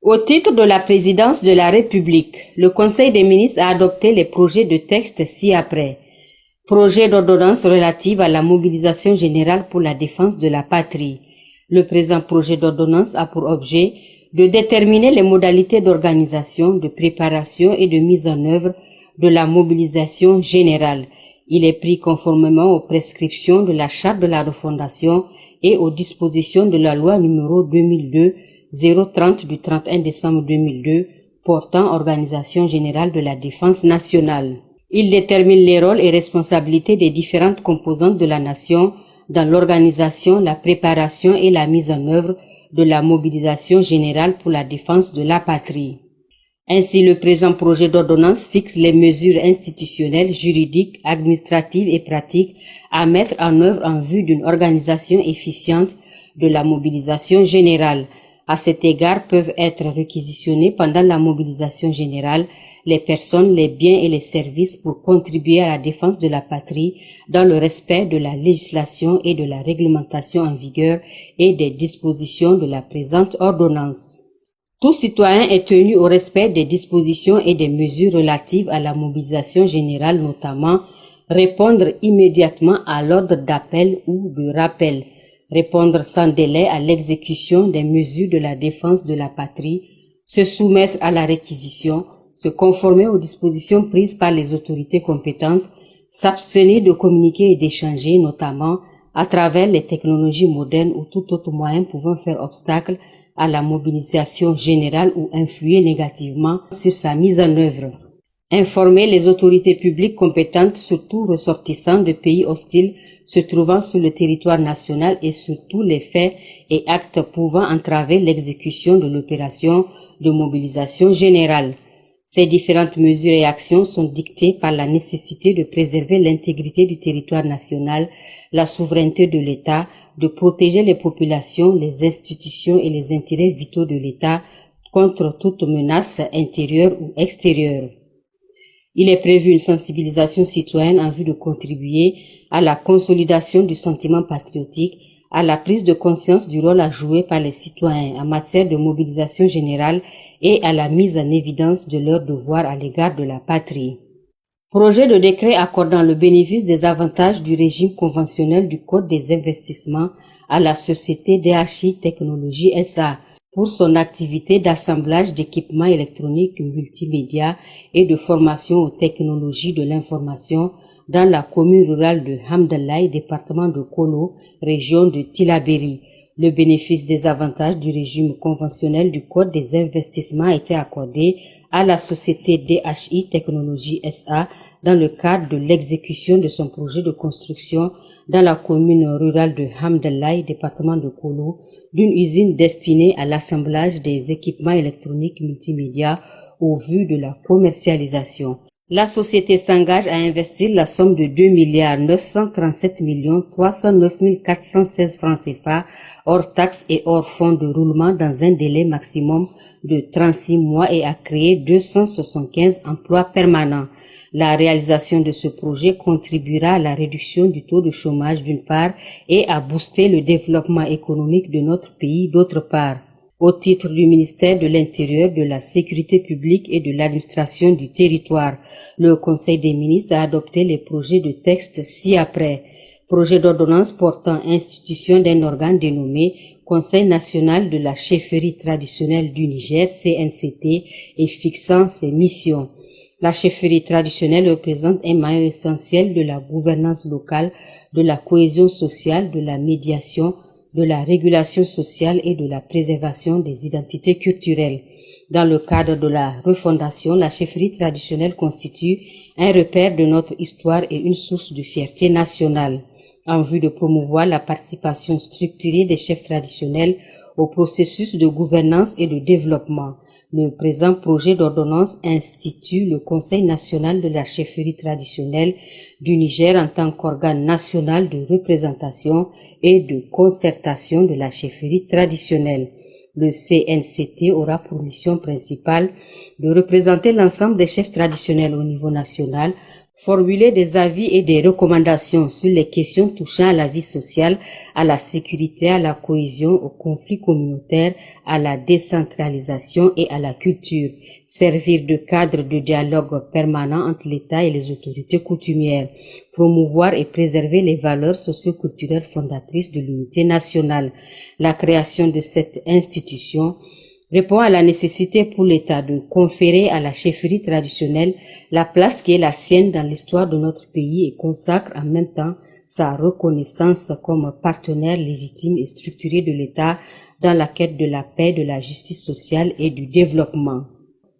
Au titre de la présidence de la République, le Conseil des ministres a adopté les projets de texte ci-après. Projet d'ordonnance relative à la mobilisation générale pour la défense de la patrie. Le présent projet d'ordonnance a pour objet de déterminer les modalités d'organisation, de préparation et de mise en œuvre de la mobilisation générale. Il est pris conformément aux prescriptions de la Charte de la refondation et aux dispositions de la loi numéro 2002-030 du 31 décembre 2002 portant organisation générale de la défense nationale. Il détermine les rôles et responsabilités des différentes composantes de la nation dans l'organisation, la préparation et la mise en œuvre de la mobilisation générale pour la défense de la patrie. Ainsi, le présent projet d'ordonnance fixe les mesures institutionnelles, juridiques, administratives et pratiques à mettre en œuvre en vue d'une organisation efficiente de la mobilisation générale. À cet égard, peuvent être réquisitionnés pendant la mobilisation générale les personnes, les biens et les services pour contribuer à la défense de la patrie dans le respect de la législation et de la réglementation en vigueur et des dispositions de la présente ordonnance. Tout citoyen est tenu au respect des dispositions et des mesures relatives à la mobilisation générale, notamment répondre immédiatement à l'ordre d'appel ou de rappel, répondre sans délai à l'exécution des mesures de la défense de la patrie, se soumettre à la réquisition, se conformer aux dispositions prises par les autorités compétentes, s'abstenir de communiquer et d'échanger, notamment à travers les technologies modernes ou tout autre moyen pouvant faire obstacle à la mobilisation générale ou influer négativement sur sa mise en œuvre. Informer les autorités publiques compétentes, surtout ressortissants de pays hostiles se trouvant sur le territoire national et sur tous les faits et actes pouvant entraver l'exécution de l'opération de mobilisation générale. Ces différentes mesures et actions sont dictées par la nécessité de préserver l'intégrité du territoire national, la souveraineté de l'État, de protéger les populations, les institutions et les intérêts vitaux de l'État contre toute menace intérieure ou extérieure. Il est prévu une sensibilisation citoyenne en vue de contribuer à la consolidation du sentiment patriotique, à la prise de conscience du rôle à jouer par les citoyens en matière de mobilisation générale et à la mise en évidence de leurs devoirs à l'égard de la patrie. Projet de décret accordant le bénéfice des avantages du régime conventionnel du Code des investissements à la société DHI Technologies SA pour son activité d'assemblage d'équipements électroniques multimédia et de formation aux technologies de l'information dans la commune rurale de Hamdallaye, département de Kolo, région de Tillabéri. Le bénéfice des avantages du régime conventionnel du Code des investissements a été accordé à la société DHI Technologies SA dans le cadre de l'exécution de son projet de construction dans la commune rurale de Hamdallaye, département de Kolo, d'une usine destinée à l'assemblage des équipements électroniques multimédia au vu de la commercialisation. La société s'engage à investir la somme de 2 937 309 416 francs CFA hors taxes et hors fonds de roulement dans un délai maximum de 36 mois et à créer 275 emplois permanents. La réalisation de ce projet contribuera à la réduction du taux de chômage d'une part et à booster le développement économique de notre pays d'autre part. Au titre du ministère de l'Intérieur, de la Sécurité publique et de l'administration du territoire, le Conseil des ministres a adopté les projets de texte ci-après. Projet d'ordonnance portant institution d'un organe dénommé Conseil national de la chefferie traditionnelle du Niger, CNCT, et fixant ses missions. La chefferie traditionnelle représente un maillon essentiel de la gouvernance locale, de la cohésion sociale, de la médiation, de la régulation sociale et de la préservation des identités culturelles. Dans le cadre de la refondation, la chefferie traditionnelle constitue un repère de notre histoire et une source de fierté nationale. En vue de promouvoir la participation structurée des chefs traditionnels au processus de gouvernance et de développement, le présent projet d'ordonnance institue le Conseil national de la chefferie traditionnelle du Niger en tant qu'organe national de représentation et de concertation de la chefferie traditionnelle. Le CNCT aura pour mission principale de représenter l'ensemble des chefs traditionnels au niveau national, Formuler des avis et des recommandations sur les questions touchant à la vie sociale, à la sécurité, à la cohésion, aux conflits communautaires, à la décentralisation et à la culture. Servir de cadre de dialogue permanent entre l'État et les autorités coutumières. Promouvoir et préserver les valeurs socio-culturelles fondatrices de l'unité nationale. La création de cette institution répond à la nécessité pour l'État de conférer à la chefferie traditionnelle la place qui est la sienne dans l'histoire de notre pays et consacre en même temps sa reconnaissance comme partenaire légitime et structuré de l'État dans la quête de la paix, de la justice sociale et du développement.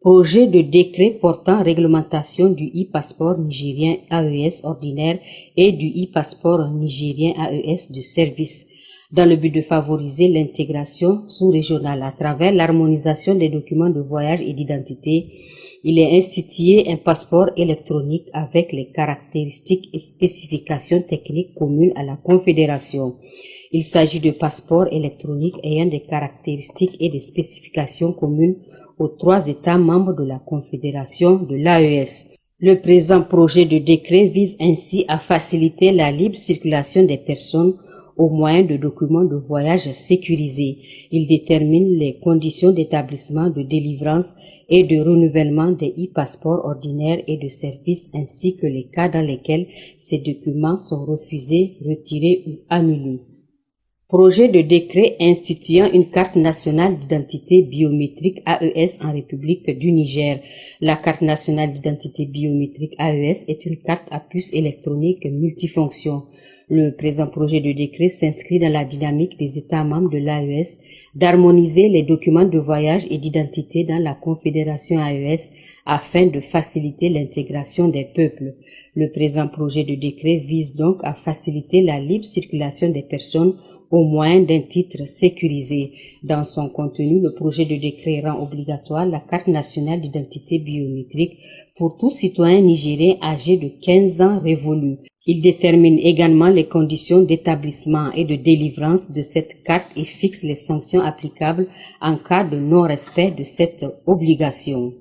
Projet de décret portant réglementation du e-passeport nigérien AES ordinaire et du e-passeport nigérien AES de service, dans le but de favoriser l'intégration sous-régionale à travers l'harmonisation des documents de voyage et d'identité. Il est institué un passeport électronique avec les caractéristiques et spécifications techniques communes à la Confédération. Il s'agit de passeports électroniques ayant des caractéristiques et des spécifications communes aux 3 États membres de la Confédération de l'AES. Le présent projet de décret vise ainsi à faciliter la libre circulation des personnes au moyen de documents de voyage sécurisés. Il détermine les conditions d'établissement, de délivrance et de renouvellement des e-passeports ordinaires et de service ainsi que les cas dans lesquels ces documents sont refusés, retirés ou annulés. Projet de décret instituant une carte nationale d'identité biométrique AES en République du Niger. La carte nationale d'identité biométrique AES est une carte à puce électronique multifonction. Le présent projet de décret s'inscrit dans la dynamique des États membres de l'AES d'harmoniser les documents de voyage et d'identité dans la Confédération AES afin de faciliter l'intégration des peuples. Le présent projet de décret vise donc à faciliter la libre circulation des personnes au moyen d'un titre sécurisé. Dans son contenu, le projet de décret rend obligatoire la carte nationale d'identité biométrique pour tout citoyen nigérien âgé de 15 ans révolus. Il détermine également les conditions d'établissement et de délivrance de cette carte et fixe les sanctions applicables en cas de non-respect de cette obligation.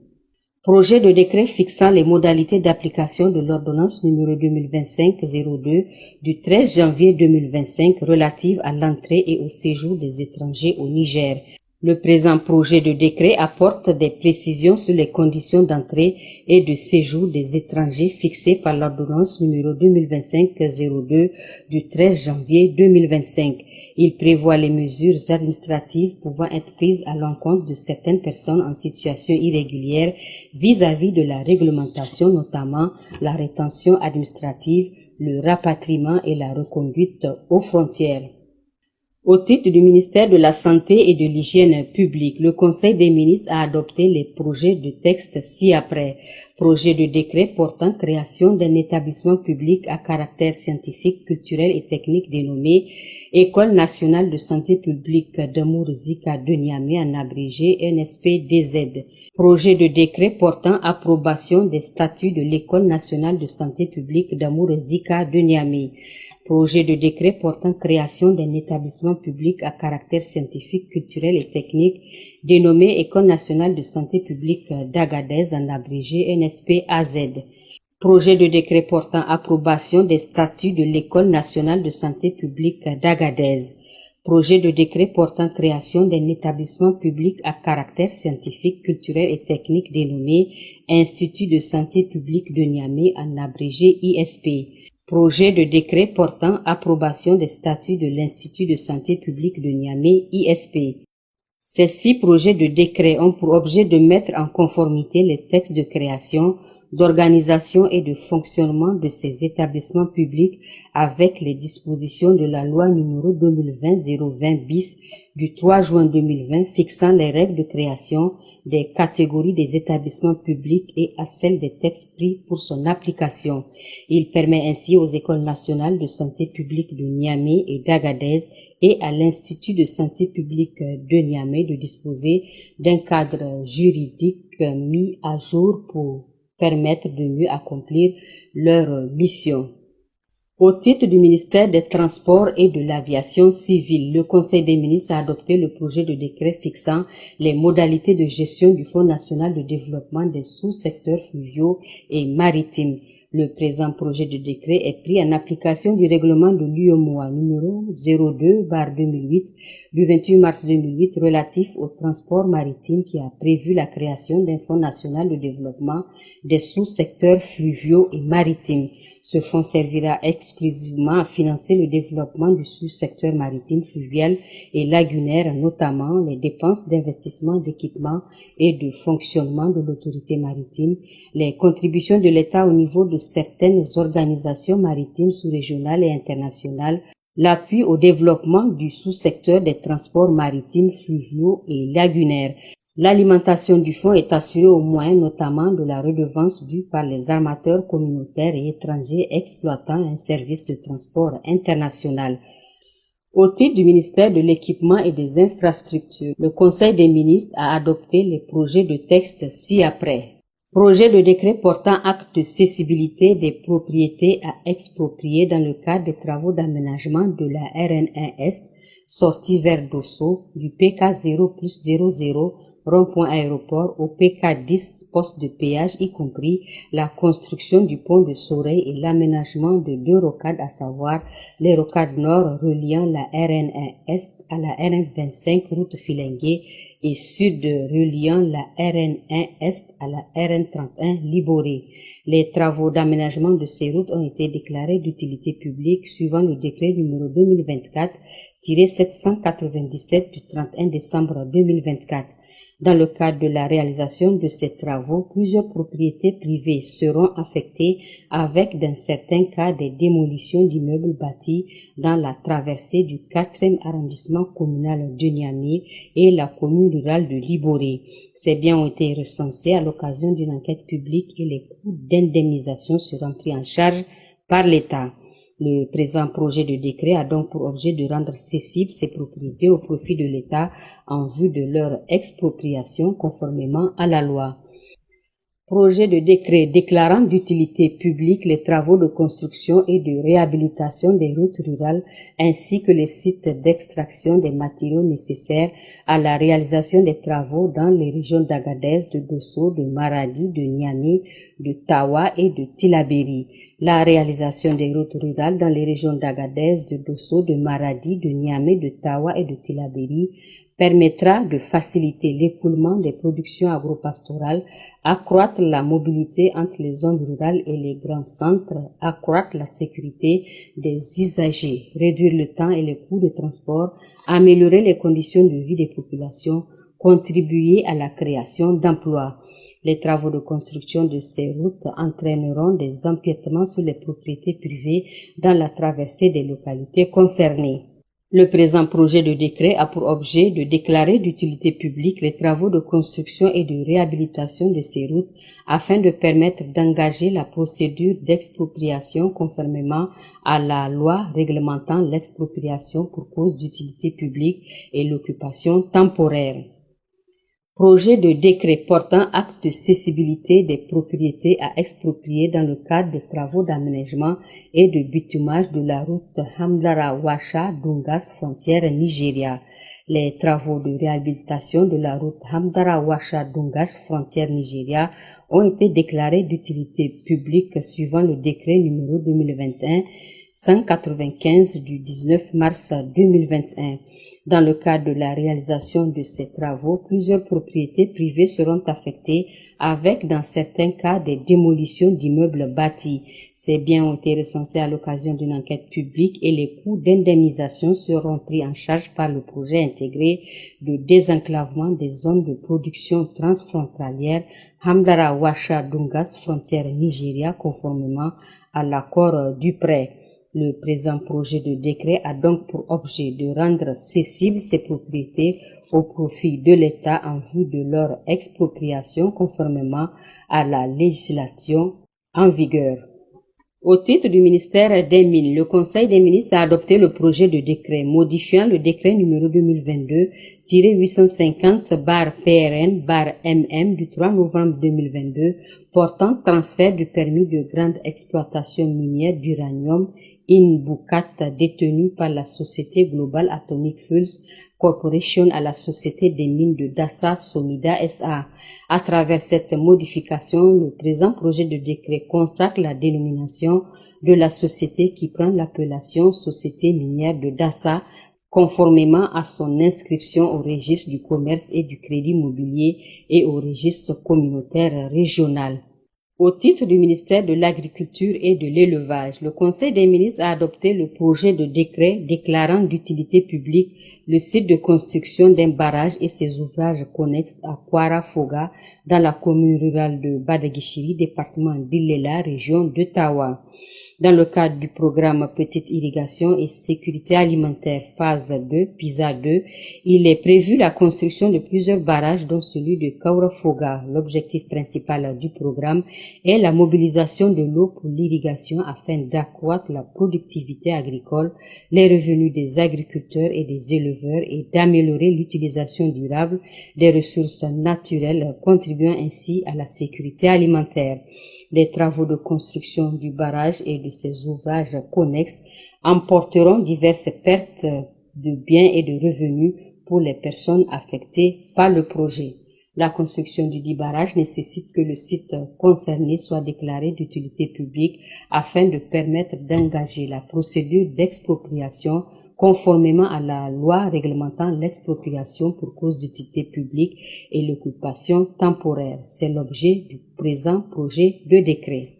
Projet de décret fixant les modalités d'application de l'ordonnance numéro 2025-02 du 13 janvier 2025 relative à l'entrée et au séjour des étrangers au Niger. Le présent projet de décret apporte des précisions sur les conditions d'entrée et de séjour des étrangers fixées par l'ordonnance numéro 2025-02 du 13 janvier 2025. Il prévoit les mesures administratives pouvant être prises à l'encontre de certaines personnes en situation irrégulière vis-à-vis de la réglementation, notamment la rétention administrative, le rapatriement et la reconduite aux frontières. Au titre du ministère de la Santé et de l'Hygiène publique, le Conseil des ministres a adopté les projets de texte ci-après. Projet de décret portant création d'un établissement public à caractère scientifique, culturel et technique dénommé École nationale de santé publique d'Amour-Zika de Niamey, en abrégé NSPDZ. Projet de décret portant approbation des statuts de l'École nationale de santé publique d'Amour-Zika de Niamey. Projet de décret portant création d'un établissement public à caractère scientifique, culturel et technique dénommé École nationale de santé publique d'Agadez, en abrégé NSPAZ. Projet de décret portant approbation des statuts de l'École nationale de santé publique d'Agadez. Projet de décret portant création d'un établissement public à caractère scientifique, culturel et technique dénommé Institut de santé publique de Niamey, en abrégé ISP. Projet de décret portant approbation des statuts de l'Institut de santé publique de Niamey, ISP. Ces 6 projets de décret ont pour objet de mettre en conformité les textes de création, d'organisation et de fonctionnement de ces établissements publics avec les dispositions de la loi numéro 2020-020 bis du 3 juin 2020 fixant les règles de création des catégories des établissements publics et à celles des textes pris pour son application. Il permet ainsi aux écoles nationales de santé publique de Niamey et d'Agadez et à l'Institut de santé publique de Niamey de disposer d'un cadre juridique mis à jour pour permettre de mieux accomplir leur mission. Au titre du ministère des Transports et de l'Aviation civile, le Conseil des ministres a adopté le projet de décret fixant les modalités de gestion du Fonds national de développement des sous-secteurs fluviaux et maritimes. Le présent projet de décret est pris en application du règlement de l'UEMOA numéro 02/2008 du 28 mars 2008 relatif au transport maritime qui a prévu la création d'un fonds national de développement des sous-secteurs fluviaux et maritimes. Ce fonds servira exclusivement à financer le développement du sous-secteur maritime, fluvial et lagunaire, notamment les dépenses d'investissement, d'équipement et de fonctionnement de l'autorité maritime, les contributions de l'État au niveau de certaines organisations maritimes sous-régionales et internationales, l'appui au développement du sous-secteur des transports maritimes, fluviaux et lagunaires. L'alimentation du fonds est assurée au moyen notamment de la redevance due par les armateurs communautaires et étrangers exploitant un service de transport international. Au titre du ministère de l'Équipement et des Infrastructures, le Conseil des ministres a adopté les projets de texte ci-après. Projet de décret portant acte de cessibilité des propriétés à exproprier dans le cadre des travaux d'aménagement de la RN1 Est, sortie vers Dosso, du PK 0+00, rond-point aéroport, au PK 10, poste de péage, y compris la construction du pont de Soreille et l'aménagement de 2 rocades, à savoir les rocades nord reliant la RN1 Est à la RN25 route Filengue et sud reliant la RN1 Est à la RN31 Liboré. Les travaux d'aménagement de ces routes ont été déclarés d'utilité publique suivant le décret numéro 2024-797 du 31 décembre 2024. Dans le cadre de la réalisation de ces travaux, plusieurs propriétés privées seront affectées avec, dans certains cas, des démolitions d'immeubles bâtis dans la traversée du 4e arrondissement communal de Niamey et la commune rurale de Liboré. Ces biens ont été recensés à l'occasion d'une enquête publique et les coûts d'indemnisation seront pris en charge par l'État. Le présent projet de décret a donc pour objet de rendre cessibles ces propriétés au profit de l'État en vue de leur expropriation conformément à la loi. Projet de décret déclarant d'utilité publique les travaux de construction et de réhabilitation des routes rurales ainsi que les sites d'extraction des matériaux nécessaires à la réalisation des travaux dans les régions d'Agadez, de Dosso, de Maradi, de Niamey, de Tawa et de Tillabéri. La réalisation des routes rurales dans les régions d'Agadez, de Dosso, de Maradi, de Niamey, de Tawa et de Tillabéri permettra de faciliter l'écoulement des productions agropastorales, accroître la mobilité entre les zones rurales et les grands centres, accroître la sécurité des usagers, réduire le temps et les coûts de transport, améliorer les conditions de vie des populations, contribuer à la création d'emplois. Les travaux de construction de ces routes entraîneront des empiètements sur les propriétés privées dans la traversée des localités concernées. Le présent projet de décret a pour objet de déclarer d'utilité publique les travaux de construction et de réhabilitation de ces routes afin de permettre d'engager la procédure d'expropriation conformément à la loi réglementant l'expropriation pour cause d'utilité publique et l'occupation temporaire. Projet de décret portant acte de cessibilité des propriétés à exproprier dans le cadre des travaux d'aménagement et de bitumage de la route Hamdara-Ouacha-Dungas frontière Nigeria. Les travaux de réhabilitation de la route Hamdara-Ouacha-Dungas frontière Nigeria ont été déclarés d'utilité publique suivant le décret numéro 2021-195 du 19 mars 2021. Dans le cadre de la réalisation de ces travaux, plusieurs propriétés privées seront affectées avec, dans certains cas, des démolitions d'immeubles bâtis. Ces biens ont été recensés à l'occasion d'une enquête publique et les coûts d'indemnisation seront pris en charge par le projet intégré de désenclavement des zones de production transfrontalière Hamdara-Ouacha-Dungas frontière Nigeria conformément à l'accord du prêt. Le présent projet de décret a donc pour objet de rendre cessibles ces propriétés au profit de l'État en vue de leur expropriation conformément à la législation en vigueur. Au titre du ministère des Mines, le Conseil des ministres a adopté le projet de décret modifiant le décret numéro 2022-850-PRN-MM du 3 novembre 2022 portant transfert du permis de grande exploitation minière d'uranium Inbucat détenue par la société Global Atomic Fuels Corporation à la société des mines de Dassa Somida SA. À travers cette modification, le présent projet de décret consacre la dénomination de la société qui prend l'appellation Société minière de Dassa, conformément à son inscription au registre du commerce et du crédit immobilier et au registre communautaire régional. Au titre du ministère de l'Agriculture et de l'Élevage, le Conseil des ministres a adopté le projet de décret déclarant d'utilité publique le site de construction d'un barrage et ses ouvrages connexes à Kwara Foga dans la commune rurale de Badaguichiri, département d'Ilela, région d'Ottawa. Dans le cadre du programme Petite irrigation et sécurité alimentaire phase 2, PISA 2, il est prévu la construction de plusieurs barrages dont celui de Kaurafoga. L'objectif principal du programme est la mobilisation de l'eau pour l'irrigation afin d'accroître la productivité agricole, les revenus des agriculteurs et des éleveurs et d'améliorer l'utilisation durable des ressources naturelles, contribuant ainsi à la sécurité alimentaire. Les travaux de construction du barrage et de ses ouvrages connexes emporteront diverses pertes de biens et de revenus pour les personnes affectées par le projet. La construction du dit barrage nécessite que le site concerné soit déclaré d'utilité publique afin de permettre d'engager la procédure d'expropriation conformément à la loi réglementant l'expropriation pour cause d'utilité publique et l'occupation temporaire. C'est l'objet du présent projet de décret.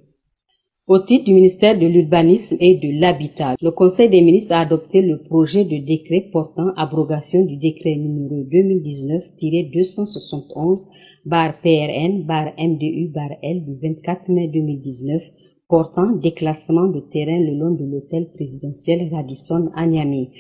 Au titre du ministère de l'Urbanisme et de l'Habitat, le Conseil des ministres a adopté le projet de décret portant abrogation du décret numéro 2019-271/PRN/MDU/L du 24 mai 2019 portant déclassement de terrain le long de l'hôtel présidentiel Radisson à Niamey.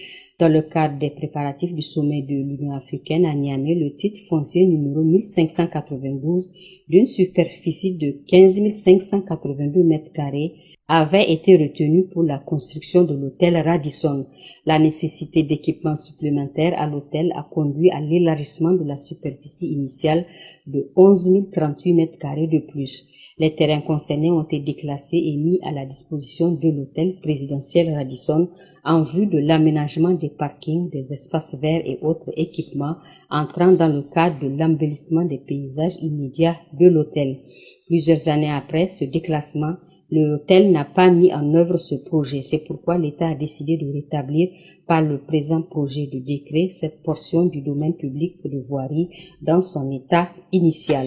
Dans le cadre des préparatifs du sommet de l'Union africaine à Niamey, le titre foncier numéro 1592 d'une superficie de 15 582 m² avait été retenu pour la construction de l'hôtel Radisson. La nécessité d'équipements supplémentaires à l'hôtel a conduit à l'élargissement de la superficie initiale de 11 038 m² de plus. Les terrains concernés ont été déclassés et mis à la disposition de l'hôtel présidentiel Radisson en vue de l'aménagement des parkings, des espaces verts et autres équipements entrant dans le cadre de l'embellissement des paysages immédiats de l'hôtel. Plusieurs années après ce déclassement, l'hôtel n'a pas mis en œuvre ce projet. C'est pourquoi l'État a décidé de rétablir par le présent projet de décret cette portion du domaine public de voirie dans son état initial.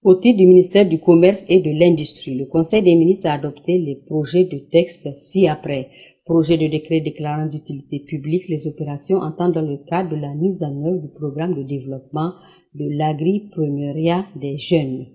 Au titre du ministère du Commerce et de l'Industrie, le Conseil des ministres a adopté les projets de texte ci-après. Projet de décret déclarant d'utilité publique les opérations entrant dans le cadre de la mise en œuvre du programme de développement de l'agripreneuriat des jeunes.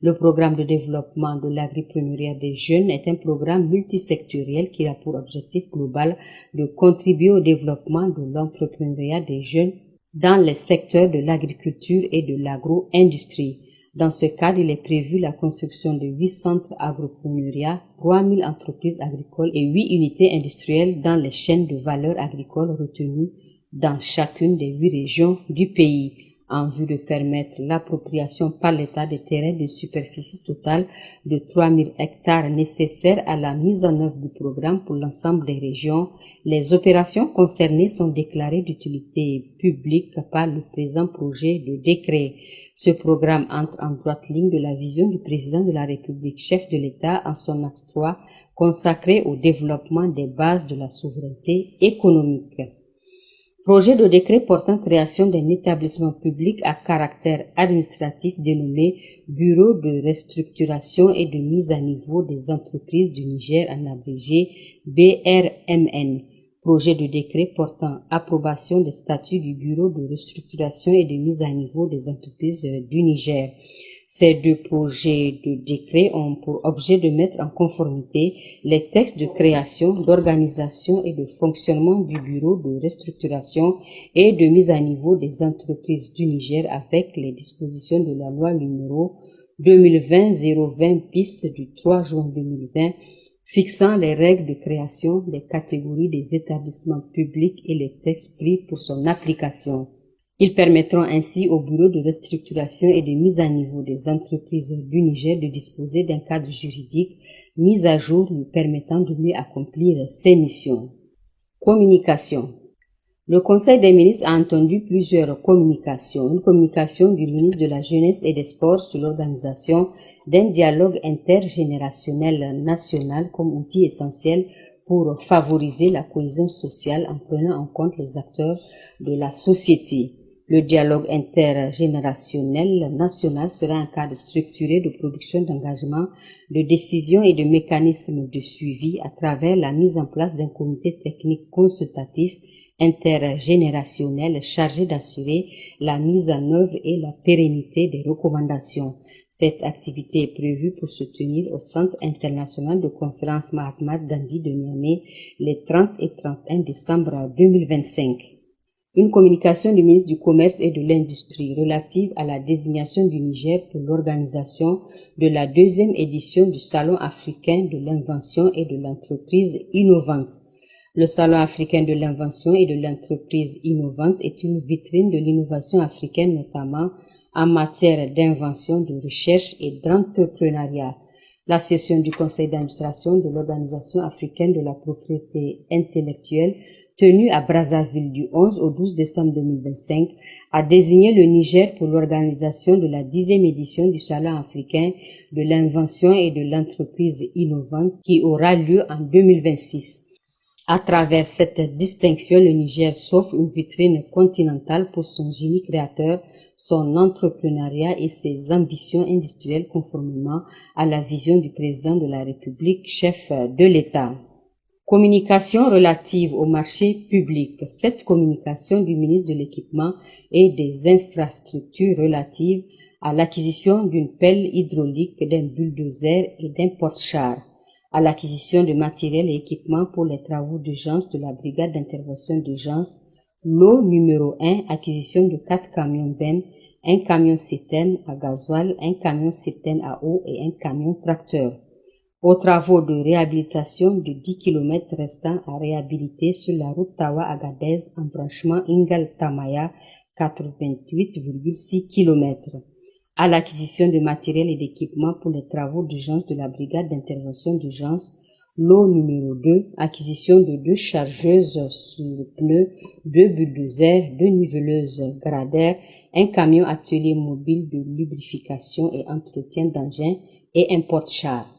Le programme de développement de l'agripreneuriat des jeunes est un programme multisectoriel qui a pour objectif global de contribuer au développement de l'entrepreneuriat des jeunes dans les secteurs de l'agriculture et de l'agro-industrie. Dans ce cadre, il est prévu la construction de 8 centres agropreneuriat, 3000 entreprises agricoles et 8 unités industrielles dans les chaînes de valeur agricole retenues dans chacune des 8 régions du pays, en vue de permettre l'appropriation par l'État des terrains de superficie totale de 3000 hectares nécessaires à la mise en œuvre du programme pour l'ensemble des régions. Les opérations concernées sont déclarées d'utilité publique par le présent projet de décret. Ce programme entre en droite ligne de la vision du président de la République, chef de l'État, en son axe 3, consacré au développement des bases de la souveraineté économique. Projet de décret portant création d'un établissement public à caractère administratif dénommé Bureau de restructuration et de mise à niveau des entreprises du Niger, en abrégé BRMN. Projet de décret portant approbation des statuts du Bureau de restructuration et de mise à niveau des entreprises du Niger. Ces deux projets de décret ont pour objet de mettre en conformité les textes de création, d'organisation et de fonctionnement du Bureau de restructuration et de mise à niveau des entreprises du Niger avec les dispositions de la loi numéro 2020-020 bis du 3 juin 2020 fixant les règles de création, des catégories des établissements publics et les textes pris pour son application. Ils permettront ainsi au bureau de restructuration et de mise à niveau des entreprises du Niger de disposer d'un cadre juridique mis à jour lui permettant de mieux accomplir ses missions. Communication. Le Conseil des ministres a entendu plusieurs communications. Une communication du ministre de la Jeunesse et des Sports sur l'organisation d'un dialogue intergénérationnel national comme outil essentiel pour favoriser la cohésion sociale en prenant en compte les acteurs de la société. Le dialogue intergénérationnel national sera un cadre structuré de production d'engagement, de décision et de mécanismes de suivi à travers la mise en place d'un comité technique consultatif intergénérationnel chargé d'assurer la mise en œuvre et la pérennité des recommandations. Cette activité est prévue pour se tenir au Centre international de conférence Mahatma Gandhi de Niamey les 30 et 31 décembre 2025. Une communication du ministre du Commerce et de l'Industrie relative à la désignation du Niger pour l'organisation de la deuxième édition du Salon africain de l'invention et de l'entreprise innovante. Le Salon africain de l'invention et de l'entreprise innovante est une vitrine de l'innovation africaine, notamment en matière d'invention, de recherche et d'entrepreneuriat. La session du conseil d'administration de l'Organisation africaine de la propriété intellectuelle tenue à Brazzaville du 11 au 12 décembre 2025, a désigné le Niger pour l'organisation de la 10e édition du Salon africain de l'invention et de l'entreprise innovante qui aura lieu en 2026. À travers cette distinction, le Niger s'offre une vitrine continentale pour son génie créateur, son entrepreneuriat et ses ambitions industrielles conformément à la vision du président de la République, chef de l'État. Communication relative au marché public. Cette communication du ministre de l'Équipement et des Infrastructures relative à l'acquisition d'une pelle hydraulique, d'un bulldozer et d'un porte-char, à l'acquisition de matériel et équipements pour les travaux d'urgence de la brigade d'intervention d'urgence, lot numéro 1, acquisition de 4 camions bennes, un camion citerne à gasoil, un camion citerne à eau et un camion tracteur. Aux travaux de réhabilitation de 10 km restants à réhabiliter sur la route Tawa-Agadez en branchement Ingal-Tamaya, 88,6 km. À l'acquisition de matériel et d'équipements pour les travaux d'urgence de la brigade d'intervention d'urgence, lot numéro 2, acquisition de 2 chargeuses sur pneus, 2 bulldozers, 2 niveleuses gradaires, un camion atelier mobile de lubrification et entretien d'engins et un porte-char.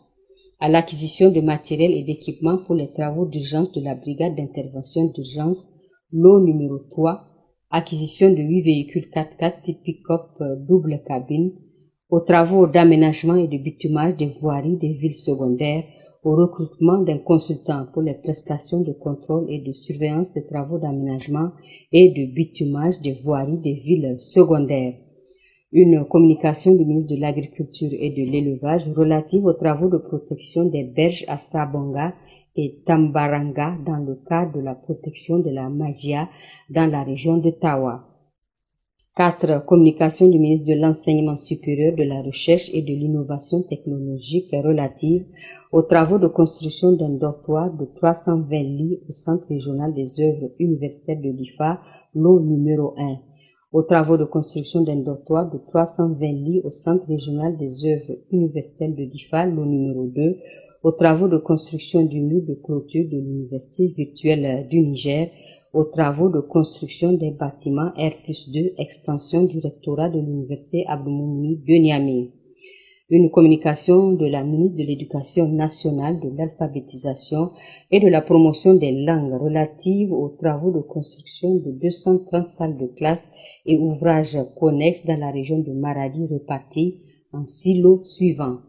À l'acquisition de matériel et d'équipements pour les travaux d'urgence de la brigade d'intervention d'urgence, lot numéro 3, acquisition de 8 véhicules 4x4 type pick-up double cabine, aux travaux d'aménagement et de bitumage des voiries des villes secondaires, au recrutement d'un consultant pour les prestations de contrôle et de surveillance des travaux d'aménagement et de bitumage des voiries des villes secondaires. Une communication du ministre de l'Agriculture et de l'Élevage relative aux travaux de protection des berges à Sabonga et Tambaranga dans le cadre de la protection de la magia dans la région de Tawa. 4. Communication du ministre de l'Enseignement supérieur, de la Recherche et de l'Innovation technologique relative aux travaux de construction d'un dortoir de 320 lits au Centre régional des œuvres universitaires de l'IFA, lot numéro 1. Aux travaux de construction d'un dortoir de 320 lits au Centre régional des œuvres universitaires de l'IFA, lot numéro 2. Aux travaux de construction du mur de clôture de l'Université virtuelle du Niger, aux travaux de construction des bâtiments R+2, extension du rectorat de l'Université Abdou-Moumouni de Niamey. Une communication de la ministre de l'Éducation nationale, de l'alphabétisation et de la promotion des langues relative aux travaux de construction de 230 salles de classe et ouvrages connexes dans la région de Maradi répartis en 6 lots suivants.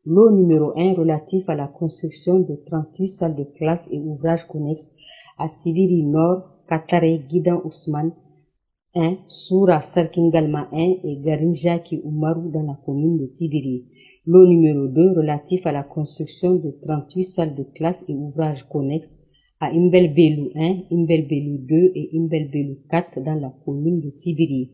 Lot numéro 1 relatif à la construction de 38 salles de classe et ouvrages connexes à Siviri Nord, Katare Guidan Ousmane 1, Soura Sarkingalma 1 et Garinjaki Oumarou dans la commune de Tibiri. Lot numéro 2 relatif à la construction de 38 salles de classe et ouvrages connexes à Imbelbelou 1, Imbelbelou 2 et Imbelbelou 4 dans la commune de Tibiri.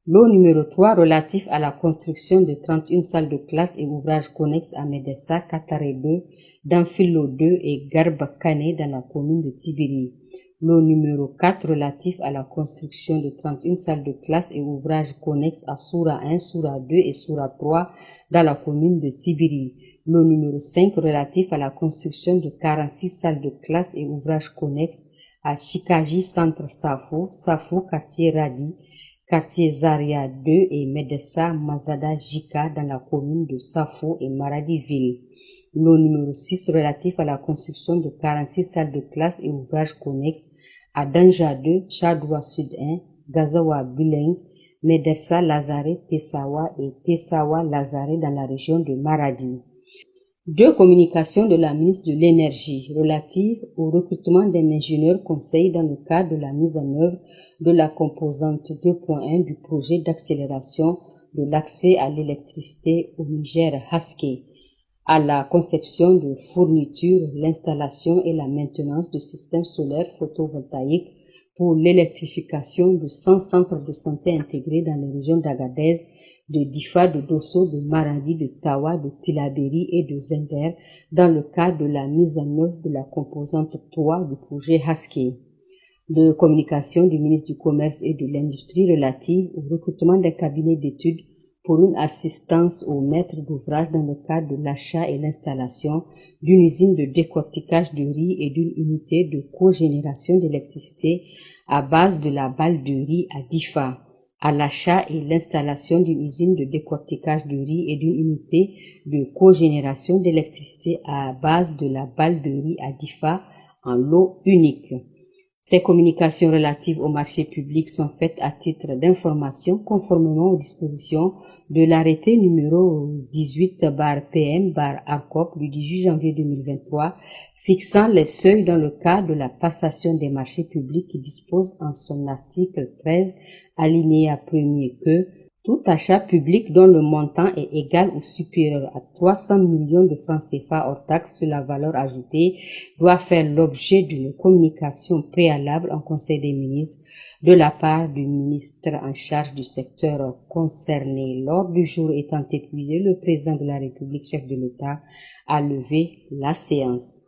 Lot numéro 3 relatif à la construction de 31 salles de classe et ouvrages connexes à Medessa, Katare 2, Danfilo 2 et Garba Kane dans la commune de Tibiri. Le numéro 4 relatif à la construction de 31 salles de classe et ouvrages connexes à Soura 1, Soura 2 et Soura 3 dans la commune de Sibiri. Le numéro 5 relatif à la construction de 46 salles de classe et ouvrages connexes à Chikaji, centre Safo, Safo, quartier Radi, quartier Zaria 2 et Medessa Mazada Jika dans la commune de Safo et Maradiville. Le numéro 6 relatif à la construction de 46 salles de classe et ouvrages connexes à Danja 2, Chadoua Sud 1, Gazawa Buleng, Medessa Lazare Tessawa et Tessawa Lazare dans la région de Maradi. Deux communications de la ministre de l'Énergie relatives au recrutement d'un ingénieur conseil dans le cadre de la mise en œuvre de la composante 2.1 du projet d'accélération de l'accès à l'électricité au Niger Haské, à la conception de fournitures, l'installation et la maintenance de systèmes solaires photovoltaïques pour l'électrification de 100 centres de santé intégrés dans les régions d'Agadez, de Difa, de Dosso, de Maradi, de Tawa, de Tilaberi et de Zender dans le cadre de la mise en œuvre de la composante 3 du projet Haské. De communication du ministre du Commerce et de l'Industrie relative au recrutement d'un cabinet d'études pour une assistance aux maîtres d'ouvrage dans le cadre de l'achat et l'installation d'une usine de décortiquage de riz et d'une unité de cogénération d'électricité à base de la balle de riz à Difa, à l'achat et l'installation d'une usine de décortiquage de riz et d'une unité de cogénération d'électricité à base de la balle de riz à Difa en lot unique. Ces communications relatives au marché public sont faites à titre d'information conformément aux dispositions de l'arrêté numéro 18/PM/ARCOP du 18 janvier 2023 fixant les seuils dans le cadre de la passation des marchés publics qui dispose en son article 13 alinéa 1er que tout achat public dont le montant est égal ou supérieur à 300 millions de francs CFA hors taxe sur la valeur ajoutée doit faire l'objet d'une communication préalable en Conseil des ministres de la part du ministre en charge du secteur concerné. L'ordre du jour étant épuisé, le président de la République, chef de l'État, a levé la séance.